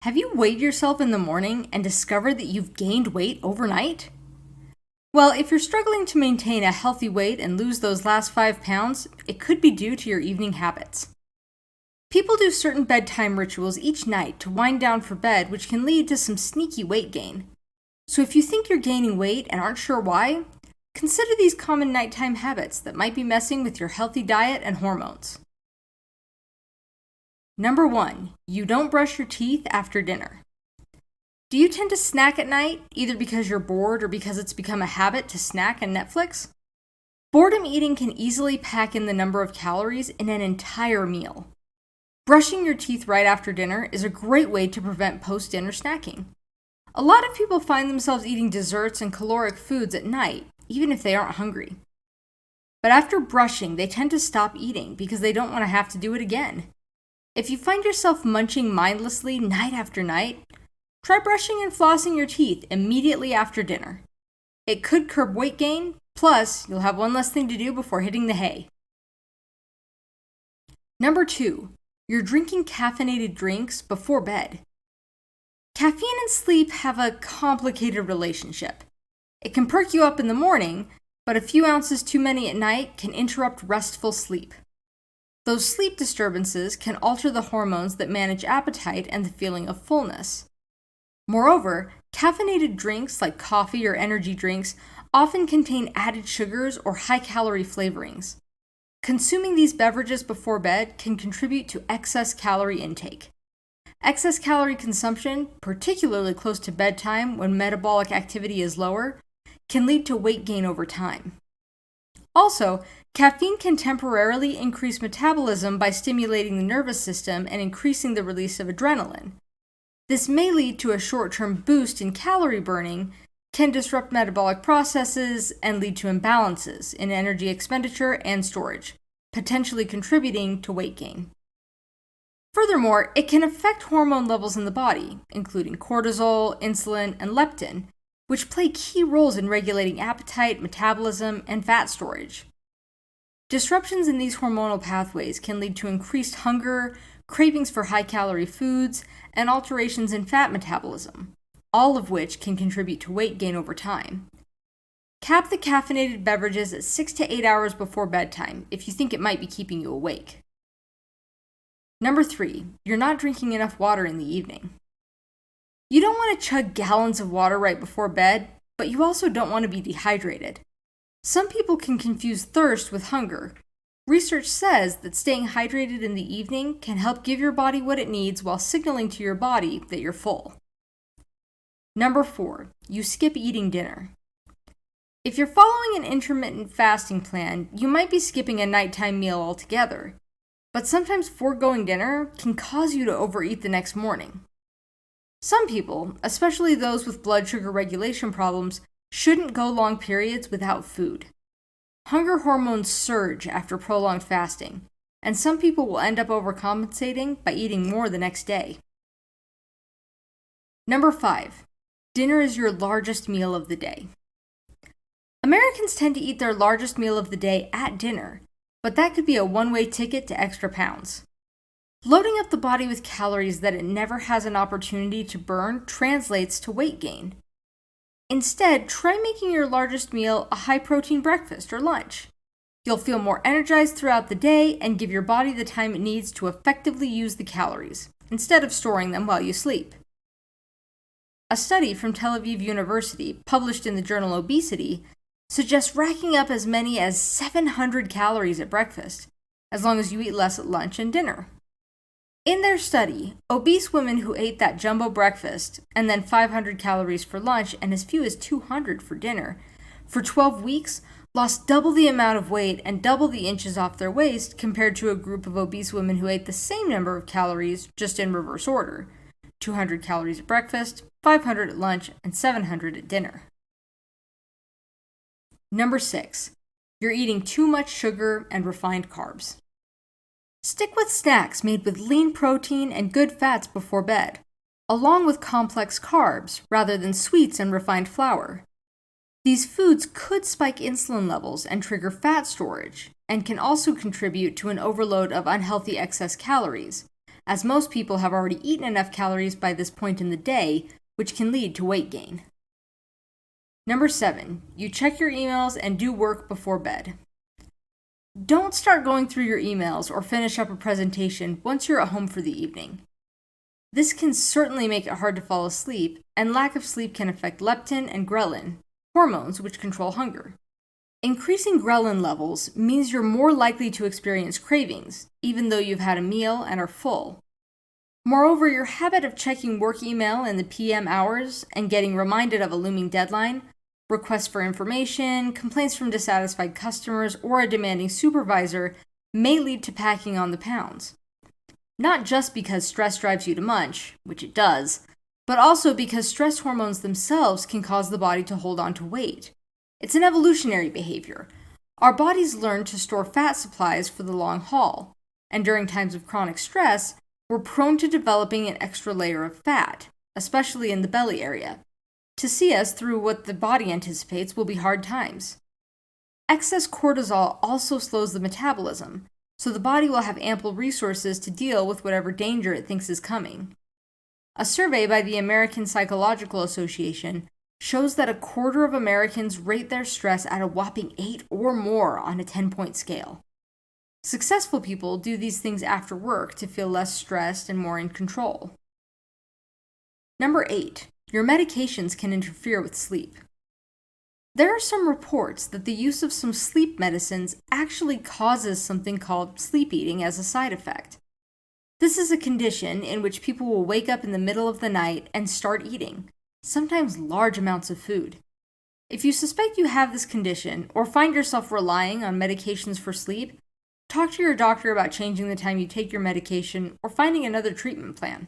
Have you weighed yourself in the morning and discovered that you've gained weight overnight? Well, if you're struggling to maintain a healthy weight and lose those last 5 pounds, it could be due to your evening habits. People do certain bedtime rituals each night to wind down for bed, which can lead to some sneaky weight gain. So if you think you're gaining weight and aren't sure why, consider these common nighttime habits that might be messing with your healthy diet and hormones. Number 1, you don't brush your teeth after dinner. Do you tend to snack at night, either because you're bored or because it's become a habit to snack and Netflix? Boredom eating can easily pack in the number of calories in an entire meal. Brushing your teeth right after dinner is a great way to prevent post-dinner snacking. A lot of people find themselves eating desserts and caloric foods at night, even if they aren't hungry. But after brushing, they tend to stop eating because they don't want to have to do it again. If you find yourself munching mindlessly night after night, try brushing and flossing your teeth immediately after dinner. It could curb weight gain, plus you'll have one less thing to do before hitting the hay. Number 2, you're drinking caffeinated drinks before bed. Caffeine and sleep have a complicated relationship. It can perk you up in the morning, but a few ounces too many at night can interrupt restful sleep. Those sleep disturbances can alter the hormones that manage appetite and the feeling of fullness. Moreover, caffeinated drinks like coffee or energy drinks often contain added sugars or high-calorie flavorings. Consuming these beverages before bed can contribute to excess calorie intake. Excess calorie consumption, particularly close to bedtime when metabolic activity is lower, can lead to weight gain over time. Also, caffeine can temporarily increase metabolism by stimulating the nervous system and increasing the release of adrenaline. This may lead to a short-term boost in calorie burning, can disrupt metabolic processes, and lead to imbalances in energy expenditure and storage, potentially contributing to weight gain. Furthermore, it can affect hormone levels in the body, including cortisol, insulin, and leptin, which play key roles in regulating appetite, metabolism, and fat storage. Disruptions in these hormonal pathways can lead to increased hunger, cravings for high-calorie foods, and alterations in fat metabolism, all of which can contribute to weight gain over time. Cap the caffeinated beverages at 6 to 8 hours before bedtime if you think it might be keeping you awake. Number 3, you're not drinking enough water in the evening. You don't want to chug gallons of water right before bed, but you also don't want to be dehydrated. Some people can confuse thirst with hunger. Research says that staying hydrated in the evening can help give your body what it needs while signaling to your body that you're full. Number 4, you skip eating dinner. If you're following an intermittent fasting plan, you might be skipping a nighttime meal altogether, but sometimes foregoing dinner can cause you to overeat the next morning. Some people, especially those with blood sugar regulation problems, shouldn't go long periods without food. Hunger hormones surge after prolonged fasting, and some people will end up overcompensating by eating more the next day. Number 5, dinner is your largest meal of the day. Americans tend to eat their largest meal of the day at dinner, but that could be a one-way ticket to extra pounds. Loading up the body with calories that it never has an opportunity to burn translates to weight gain. Instead, try making your largest meal a high-protein breakfast or lunch. You'll feel more energized throughout the day and give your body the time it needs to effectively use the calories, instead of storing them while you sleep. A study from Tel Aviv University, published in the journal Obesity, suggests racking up as many as 700 calories at breakfast, as long as you eat less at lunch and dinner. In their study, obese women who ate that jumbo breakfast and then 500 calories for lunch and as few as 200 for dinner, for 12 weeks lost double the amount of weight and double the inches off their waist compared to a group of obese women who ate the same number of calories, just in reverse order: 200 calories at breakfast, 500 at lunch, and 700 at dinner. Number 6, you're eating too much sugar and refined carbs. Stick with snacks made with lean protein and good fats before bed, along with complex carbs rather than sweets and refined flour. These foods could spike insulin levels and trigger fat storage, and can also contribute to an overload of unhealthy excess calories, as most people have already eaten enough calories by this point in the day, which can lead to weight gain. Number 7, you check your emails and do work before bed. Don't start going through your emails or finish up a presentation once you're at home for the evening. This can certainly make it hard to fall asleep, and lack of sleep can affect leptin and ghrelin, hormones which control hunger. Increasing ghrelin levels means you're more likely to experience cravings, even though you've had a meal and are full. Moreover, your habit of checking work email in the PM hours and getting reminded of a looming deadline, requests for information, complaints from dissatisfied customers, or a demanding supervisor may lead to packing on the pounds. Not just because stress drives you to munch, which it does, but also because stress hormones themselves can cause the body to hold on to weight. It's an evolutionary behavior. Our bodies learn to store fat supplies for the long haul, and during times of chronic stress, we're prone to developing an extra layer of fat, especially in the belly area, to see us through what the body anticipates will be hard times. Excess cortisol also slows the metabolism, so the body will have ample resources to deal with whatever danger it thinks is coming. A survey by the American Psychological Association shows that 1/4 of Americans rate their stress at a whopping 8 or more on a 10-point scale. Successful people do these things after work to feel less stressed and more in control. Number 8, your medications can interfere with sleep. There are some reports that the use of some sleep medicines actually causes something called sleep eating as a side effect. This is a condition in which people will wake up in the middle of the night and start eating, sometimes large amounts of food. If you suspect you have this condition or find yourself relying on medications for sleep, talk to your doctor about changing the time you take your medication or finding another treatment plan.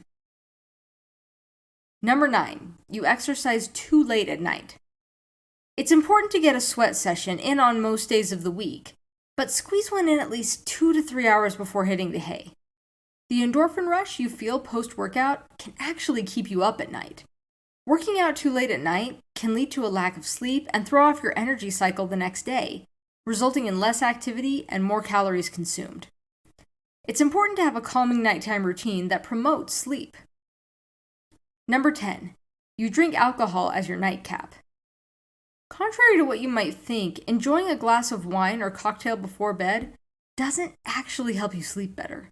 Number 9, you exercise too late at night. It's important to get a sweat session in on most days of the week, but squeeze one in at least 2 to 3 hours before hitting the hay. The endorphin rush you feel post-workout can actually keep you up at night. Working out too late at night can lead to a lack of sleep and throw off your energy cycle the next day, resulting in less activity and more calories consumed. It's important to have a calming nighttime routine that promotes sleep. Number 10, you drink alcohol as your nightcap. Contrary to what you might think, enjoying a glass of wine or cocktail before bed doesn't actually help you sleep better.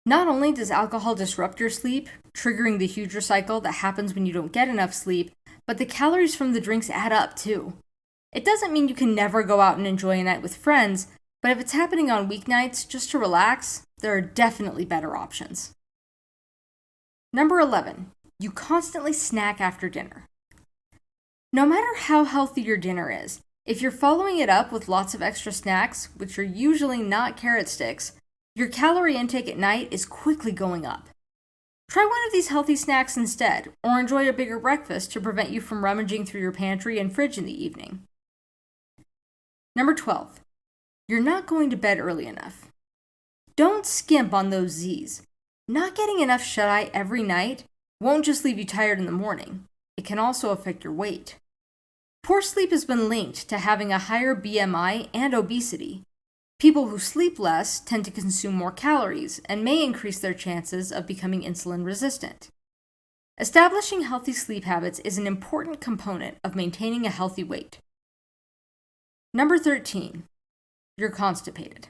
Not only does alcohol disrupt your sleep, triggering the Youre cycle that happens when you don't get enough sleep, but the calories from the drinks add up too. It doesn't mean you can never go out and enjoy a night with friends, but if it's happening on weeknights just to relax, there are definitely better options. Number 11, you constantly snack after dinner. No matter how healthy your dinner is, if you're following it up with lots of extra snacks, which are usually not carrot sticks, your calorie intake at night is quickly going up. Try one of these healthy snacks instead, or enjoy a bigger breakfast to prevent you from rummaging through your pantry and fridge in the evening. Number 12, you're not going to bed early enough. Don't skimp on those Z's. Not getting enough shut-eye every night won't just leave you tired in the morning. It can also affect your weight. Poor sleep has been linked to having a higher BMI and obesity. People who sleep less tend to consume more calories and may increase their chances of becoming insulin resistant. Establishing healthy sleep habits is an important component of maintaining a healthy weight. Number 13, you're constipated.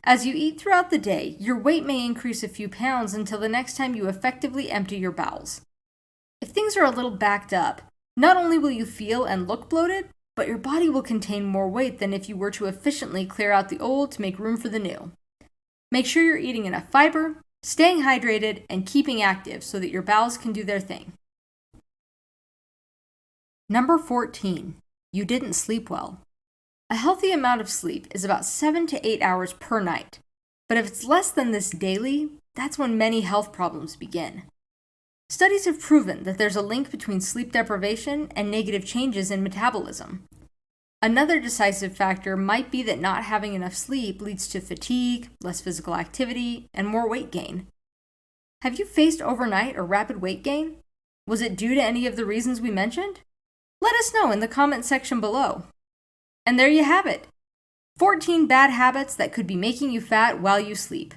As you eat throughout the day, your weight may increase a few pounds until the next time you effectively empty your bowels. If things are a little backed up, not only will you feel and look bloated, but your body will contain more weight than if you were to efficiently clear out the old to make room for the new. Make sure you're eating enough fiber, staying hydrated, and keeping active so that your bowels can do their thing. Number 14, you didn't sleep well. A healthy amount of sleep is about 7 to 8 hours per night, but if it's less than this daily, that's when many health problems begin. Studies have proven that there's a link between sleep deprivation and negative changes in metabolism. Another decisive factor might be that not having enough sleep leads to fatigue, less physical activity, and more weight gain. Have you faced overnight or rapid weight gain? Was it due to any of the reasons we mentioned? Let us know in the comment section below. And there you have it, 14 bad habits that could be making you fat while you sleep.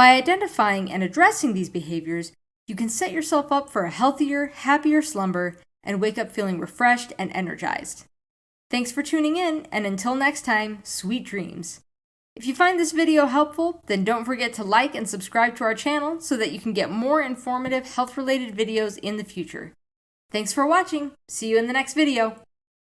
By identifying and addressing these behaviors, you can set yourself up for a healthier, happier slumber and wake up feeling refreshed and energized. Thanks for tuning in, and until next time, sweet dreams. If you find this video helpful, then don't forget to like and subscribe to our channel so that you can get more informative health-related videos in the future. Thanks for watching. See you in the next video.